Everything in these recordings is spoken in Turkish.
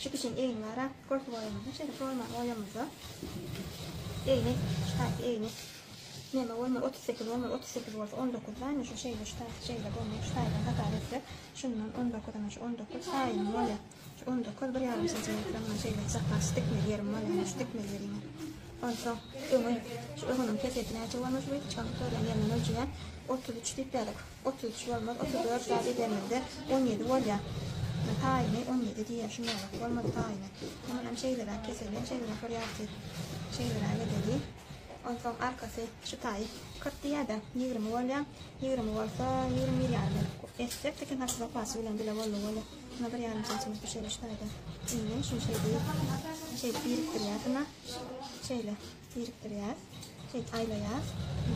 Şu kişinin eğini var ha. Korku boyamızı. Şöyle forma boyamızı. Eğini. Şu eğini. Neme olma 38 olma 38 olsa 19 var mı şu şeyle şu şeyle olma şu taydan hataretse şundan 19'dan şu 19 sayın var ya şu 19 bir yarım santimetre ama şeyle saklar stikme yerim var ya şu stikme yerine ondan sonra şu öğünün kesetine açılmış bir çıkantılar yerine ölçüyen 33 dipledik 33 olmaz 34 saat demelde 17 var ya tayini 17 diye şunlar olmadı tayini ama şeylere keselim şeylere koyarız şeylere dedi. Ondan arkası şu tay 40 diye de 20 var ya 20 varsa 20 yani estek tekin hakkında pası bilen bile var ya ne bir yarım santimetre bir şey şurada şimdi şu şey değil şey biriktiriyor sana şeyle biriktiriyor şey aylayaz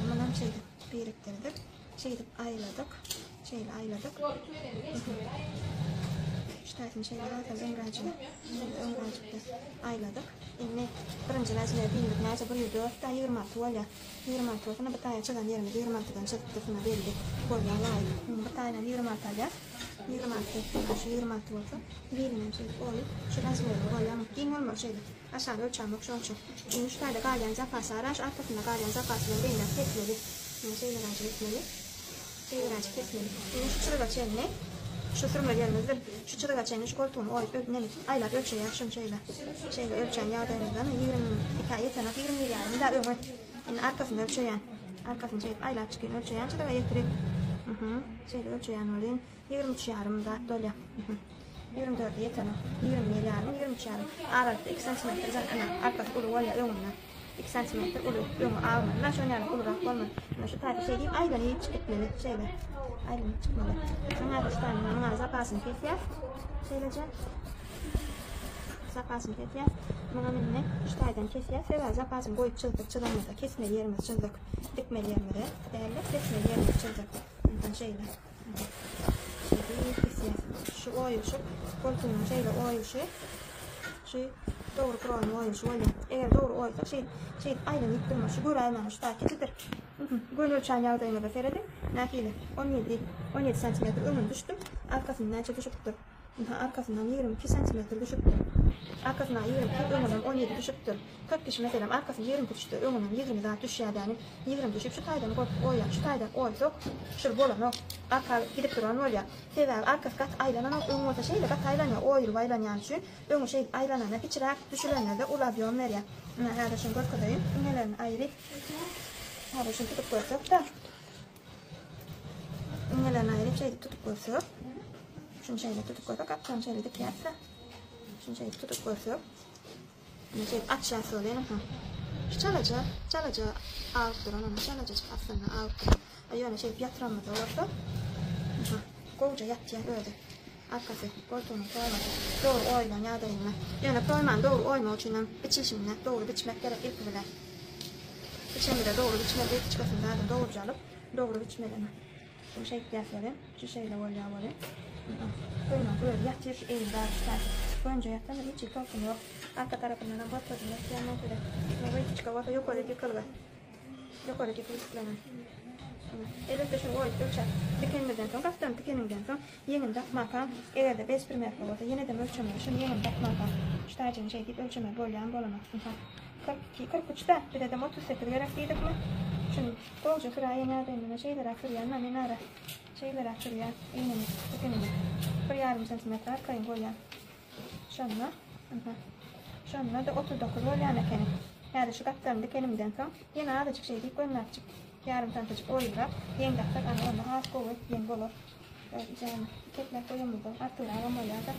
bundan şey biriktirdik şeyde ayladık şeyle ayladık İşte şeyle zaten öğrencide ayladık. Şimdi birinci lazım bildik neyse bir yudum da 26 var ya 26 olsa bir tane çıkan yerine 26'dan çıktığına belli koyuyorlar. Bir tane 26 alacak 26 şu 26 olsa birinin şey koyup şu lazım var ya mutluyum olmaz şeyde aşağıda ölçemek şu için. Şimdi şu tane galyan zapası araç arkasında galyan zapasının beyler kesmeli. Şeyle rancı kesmeli. Şeyle rancı kesmeli. Şimdi şu çırıga çelme. Şu sürmelerimizi şu çırak açayını şu koltuğunu o aylar ölçüye şun şeyle ölçen yağlarından 22 yetenek 20 yani da ömür yani arkasını ölçüyen arkasını şey aylar çıkıyor ölçüyen çırak ayettirip şeyle ölçüyen olayım 23 yarım da dolu 24 yetenek 20 yarım 23 yarım aralıkta 2 santimetre zaten arkası ulu var ya ömürüne 2 santimetre ulu ömür ağırına lan şun yarım ulu rak olmadı şu tarifi şey diyeyim aylar iyi çıkıtmalı şeyle ayrım çıkmalı. Sana da tane zapasını keseceğiz. Şöylece zapasını keseceğiz. Bunun önüne şu taydan keseceğiz. Ve zapasını koyup çıldık kesmeli yerimiz çıldık. Dikmeli yerimizi değerli kesmeli yerimiz çıldık. Bundan şeyle. Şimdi keseceğiz. Şu oyuşu koltuğun şeyle oyuşu şu doğru kuralım oyuşu öyle. Eğer doğru oysa şey ayrım yıktırma. Şu görevmen şu takip edilir. Gönül ölçen yağdayını da seyredin. Nakili 17 santimetre önüm düştüm. Arkasından düşüptür. Arkasından 22 santimetre düşüptür. Arkasından 22 önümden 17 düşüptür. 40 kişi mesela arkasından 20 düştü. Önümden 20 daha düşüyor yani. 20 düşüp şu taydan oya, şu taydan oysa şu bolan o. Arka gidip duran ol ya. Sever arkası kat aylanan o. Önü olsa şeyle kat aylanıyor. Oyur aylanyan şu. Önü şey aylanana içirak düşülenlerde olabiliyor ya. Hadi şimdi görkadayım. Nelerini ayrı. Hadi şimdi tutup koysak da İngilizlerine ayrı şeyde tutup koysak şunu şeyde tutup koysak atacağım şeyde de kıyasla şunu şeyde tutup koysak bunu şeyde aşağı söyleyelim çalaca ağıttır onu çalaca aslında ağıttır ayağına şeyde yatıramadı olursa kovuca yatacak öyle arkası koltuğunu koymadı doğru oyla yağdayımla yani koyman doğru oyma uçuyla biçişimle doğru biçmek gerek ilk bile biçimde doğru biçmeli çıkasın daha doğru alıp doğru biçmeli bu şey yapalım şu şeyle var böyle yatır eğim daha çıkar önce yattan hiç korkum yok arka tarafından batırdım yanına şöyle böyle çıkava yok öyle yıkılır yok öyle yıkılır elbette şu oy ölçer dikenmeden sonra kaftan dikeninden sonra yengin takmaka eğer de 5 bir metre olsa yine de ölçemiyor şunu yengin takmaka şu tacın şey deyip ölçemiyor boylayan bolamasın 43'te bir de 38 gerekliydik mi? Şimdi bolca kıraya nereden şeyler akırıyor, nara şeyler akırıyor, iğnemi, tükenimi. Bir yarım santimetre arkayın koyuyor. Şunla da 39 koyuyor nekeni. Yani şu katlarım dikenimden sonra yine azıcık şey deyip önüne yarım santimetre oyura, yeni daktak onu az koyup yeni olur. Yani ketler koyun burada, artık aram oluyor da